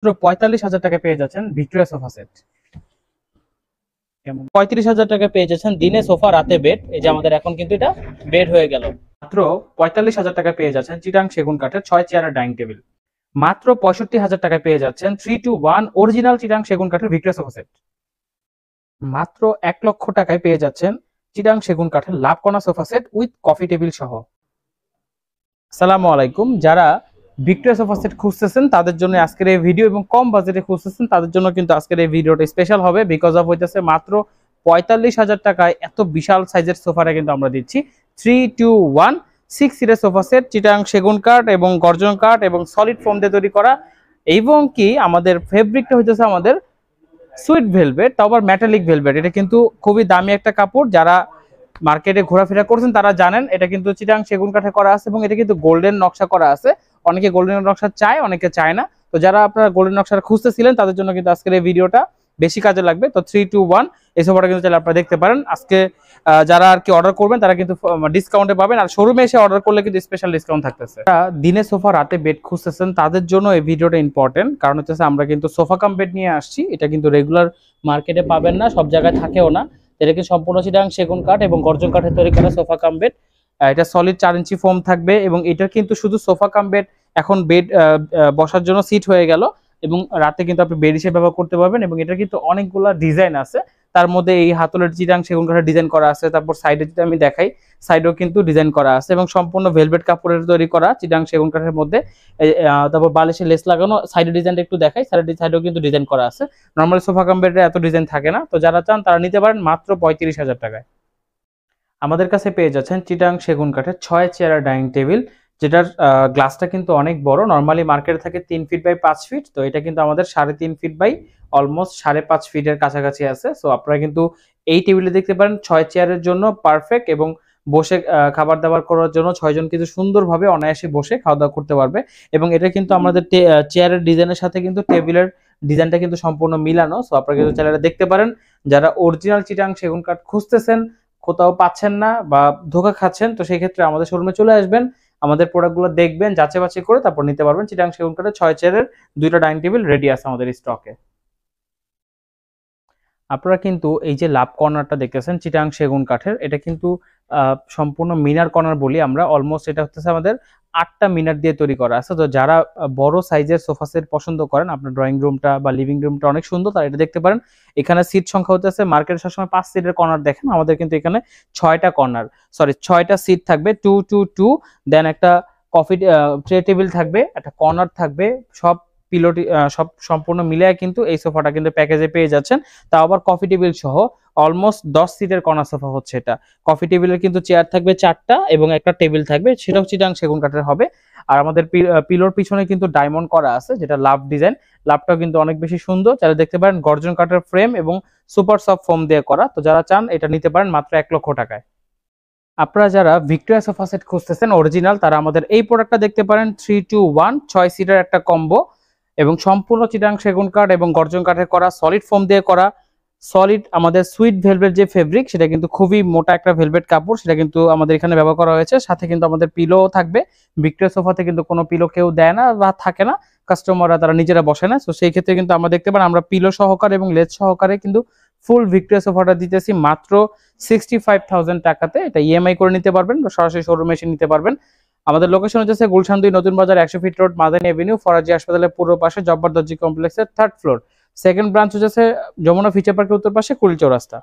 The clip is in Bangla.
45,000 টাকা পেয়ে যাচ্ছেন ভিক্টোরিয়া সোফা সেট। 35,000 টাকা পেয়ে যাচ্ছেন দিনে সোফা রাতে বেড। এই যে আমাদের এখন কিন্তু এটা বেড হয়ে গেল। মাত্র 45,000 টাকা পেয়ে যাচ্ছেন চিটাং সেগুন কাঠের 6 চেয়ারের ডাইনিং টেবিল। মাত্র 65,000 টাকা পেয়ে যাচ্ছেন 3-to-1 অরিজিনাল চিটাং সেগুন কাঠের ভিক্টোরিয়া সোফা সেট। মাত্র 1 লক্ষ টাকায় পেয়ে যাচ্ছেন চিটাং সেগুন কাঠের লাভকনা sofa set with coffee table সহ। আসসালামু আলাইকুম। যারা ভিক্টোরিয়া সোফা সেট খুঁজতেছেন তাদের জন্য আজকের এই ভিডিও, এবং কম বাজেটে খুঁজতেছেন তাদের জন্য কিন্তু আজকের এই ভিডিওটা স্পেশাল হবে। বিকজ অফ হইতেছে মাত্র 45,000 টাকায় এত বিশাল সাইজের সোফাটা কিন্তু আমরা দিচ্ছি 3-to-1 6 সিটের সোফা সেট চিটাং সেগুন কাঠ এবং গর্জন কাঠ এবং সলিড ফোম দিয়ে তৈরি করা, এবং কি আমাদের ফেব্রিকটা হইতেছে আমাদের সুইট ভেলভেট, তাও আবার মেটালিক ভেলভেট। এটা কিন্তু খুবই দামি একটা কাপড়। যারা মার্কেটে ঘোরাফেরা করছেন তারা জানেন এটা কিন্তু চিটাং সেগুন কাঠে করা আছে এবং এটা কিন্তু গোল্ডেন নকশা করা আছে। অনেকে গোল্ডেন নকশা চায়, অনেকে চায় না। তো যারা আপনারা গোল্ডেন নকশা খুঁজতেছিলেন তাদের জন্য কিন্তু আজকের এই ভিডিওটা বেশি কাজে লাগবে। তো 3-to-1 এই সোফাটা কিন্তু চাইলে আপনারা দেখতে পারেন। আজকে যারা আর কি অর্ডার করবেন তারা কিন্তু ডিসকাউন্টে পাবেন, আর শোরুমে এসে অর্ডার করলে কিন্তু স্পেশাল ডিসকাউন্ট থাকতেছে। দিনে সোফা রাতে বেড খুঁজতেছেন তাদের জন্য এই ভিডিওটা ইম্পর্টেন্ট, কারণ হচ্ছে আমরা কিন্তু সোফা কাম বেড নিয়ে আসছি। এটা কিন্তু রেগুলার মার্কেটে পাবেন না, সব জায়গায় থাকেও না। এটা কিন্তু সম্পূর্ণ চিটাং সেগুন কাঠ এবং গর্জন কাঠের তৈরি করা সোফা কাম বেড। এটা সলিড 4 ইঞ্চি ফোম থাকবে এবং এটা কিন্তু শুধু সোফা কাম বেড, এখন বেড বসার জন্য সিট হয়ে গেল এবং রাতে কিন্তু আপনি বেড হিসেবে ব্যবহার করতে পারবেন। এবং এটা কিন্তু অনেকগুলা ডিজাইন আছে, তার মধ্যে এই হাতলের চিটাং সেগুন কাঠের ডিজাইন করা আছে। তারপর সাইডে যদি আমি দেখাই, সাইডেও কিন্তু ডিজাইন করা আছে এবং সম্পূর্ণ ভেলভেট কাপড়ের তৈরি করা চিটাং সেগুন কাঠের মধ্যে। তারপর বালিশে লেস লাগানো, সাইডের ডিজাইনটা একটু দেখাই, সাইডেও কিন্তু ডিজাইন করা আছে। নর্মালি সোফা কাম বেডে এত ডিজাইন থাকে না। তো যারা চান তারা নিতে পারেন মাত্র 35,000 টাকায়। আমাদের কাছে পেয়ে যাচ্ছেন চিটাং সেগুন কাঠের 6 চেয়ারের ডাইনিং টেবিল, যেটার গ্লাসটা কিন্তু অনেক বড়। নর্মালি মার্কেটে থাকে 3 ফিট বাই 5 ফিট, তো এটা কিন্তু আমাদের 3.5 ফিট বাই অলমোস্ট 5.5 ফিটের কাছাকাছি আছে। সো আপনারা কিন্তু এই টেবিলে দেখতে পারেন 6 চেয়ারের জন্য পারফেক্ট, এবং বসে খাবার দাবার করার জন্য 6 জন কিন্তু সুন্দরভাবে অনায়াসে বসে খাওয়া দাওয়া করতে পারবে। এবং এটা কিন্তু আমাদের চেয়ারের ডিজাইনের সাথে কিন্তু টেবিলের ডিজাইনটা কিন্তু সম্পূর্ণ মিলানো। সো আপনারা কিন্তু চেয়ারটা দেখতে পারেন। যারা অরিজিনাল চিটাং সেগুন কাঠ খুঁজতেছেন, কোথাও পাচ্ছেন না বা ধোকা খাচ্ছেন, তো সেই ক্ষেত্রে আমাদের শোরুমে চলে আসবেন, আমাদের প্রোডাক্টগুলো দেখবেন, যাচাই বাছাই করে তারপর নিতে পারবেন। চিটাং সেগুন কাঠের 6 চেয়ারের 2টা ডাইনিং টেবিল রেডি আছে আমাদের স্টকে। আপনারা কিন্তু এই যে লাভ কর্নারটা দেখতেছেন চিটাং সেগুন কাঠের, এটা কিন্তু সম্পূর্ণ মিনার কর্নার বলি আমরা। অলমোস্ট এটা হচ্ছে আমাদের 8টা মিনার দিয়ে তৈরি করা আছে। তো যারা বড় সাইজের সোফা সেট পছন্দ করেন, আপনার ড্রয়িং রুমটা বা লিভিং রুমটা অনেক সুন্দর, তারা এটা দেখতে পারেন। এখানে সিট সংখ্যা হচ্ছে মার্কেটে সবসময় 5 সিটের কর্নার দেখেন, আমাদের কিন্তু এখানে 6টা সিট থাকবে 2-to-2। দেন একটা কফি ট্রে টেবিল থাকবে, একটা কর্নার থাকবে, সব পিলোটি সব সম্পূর্ণ মিলিয়ে কিন্তু এই সোফাটা কিন্তু প্যাকেজে পেয়ে যাচ্ছেন। তাও আবার কফি টেবিল সহ অলমোস্ট 10 সিটের কর্নার সোফা হচ্ছে এটা। কফি টেবিলের কিন্তু চেয়ার থাকবে 4টা এবং একটা টেবিল থাকবে, সেটাও চিটাং সেগুন কাঠের হবে। আর আমাদের পিলোর পিছনে কিন্তু ডায়মন্ড করা আছে, যেটা লাভ ডিজাইন। লাভটাও কিন্তু অনেক বেশি সুন্দর, যারা দেখতে পারেন গর্জন কাঠের ফ্রেম এবং সুপার সফট ফোম দিয়ে করা। তো যারা চান এটা নিতে পারেন মাত্র 1 লক্ষ টাকায়। আপনারা যারা ভিক্টোরিয়া সোফা সেট খুঁজতেছেন অরিজিনাল, তারা আমাদের এই প্রোডাক্টটা দেখতে পারেন 3-to-1 6 সিটার একটা কম্বো, এবং সম্পূর্ণ চিটাং সেগুন কাঠ এবং গর্জন কাঠের করা, সলিড ফোম দিয়ে করা। সলিড আমাদের সুইট ভেলভেট যে ফেব্রিক, সেটা কিন্তু খুবই মোটা একটা ভেলভেট কাপড়, সেটা কিন্তু আমাদের এখানে ব্যবহার করা হয়েছে। সাথে কিন্তু আমাদের পিলো থাকবে। ভিক্টোরিয়া সোফাতে কিন্তু কোনো পিলো কেউ দেয় না বা থাকে না, কাস্টমাররা তারা নিজেরা বসে না। তো সেই ক্ষেত্রে কিন্তু আমরা দেখতে পারেন আমরা পিলো সহকারে এবং লেজ সহকারে কিন্তু ফুল ভিক্টোরিয়া সোফাটা দিতেছি মাত্র 65,000 টাকাতে। এটা ইএমআই করে নিতে পারবেন বা সরাসরি শোরুমে এসে নিতে পারবেন। আমাদের লোকেশন হচ্ছে গুলশান 2 নতুন বাজার 100 fit road, Madani Avenue, Faraji হাসপাতালের পূর্ব পাশে, জব্বার দর্জি কমপ্লেক্সের 3rd ফ্লোর। সেকেন্ড ব্রাঞ্চ হচ্ছে যমুনা ফিচার পার্কের উত্তর পাশে, কুড়িল চৌরাস্তা।